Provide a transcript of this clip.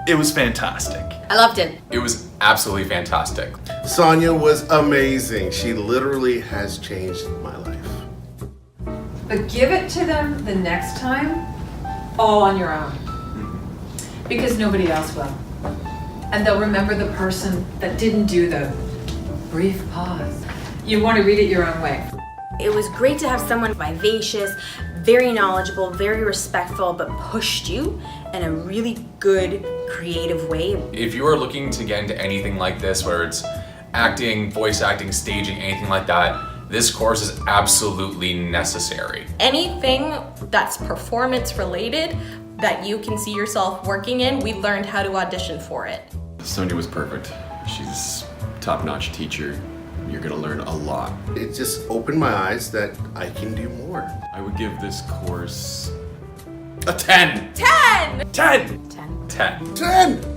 It was fantastic. I loved it. It was absolutely fantastic. Sonya was amazing. She literally has changed my life. But give it to them the next time, all on your own. Because nobody else will. And they'll remember the person that didn't do the brief pause. You want to read it your own way. It was great to have someone vivacious, very knowledgeable, very respectful, but pushed you in a really good, creative way. If you are looking to get into anything like this, whether it's acting, voice acting, staging, anything like that, this course is absolutely necessary. Anything that's performance related that you can see yourself working in, we learned how to audition for it. Sonya was perfect. She's a top-notch teacher. You're gonna learn a lot. It just opened my eyes that I can do more. I would give this course A 10! 10! 10! 10. 10. 10!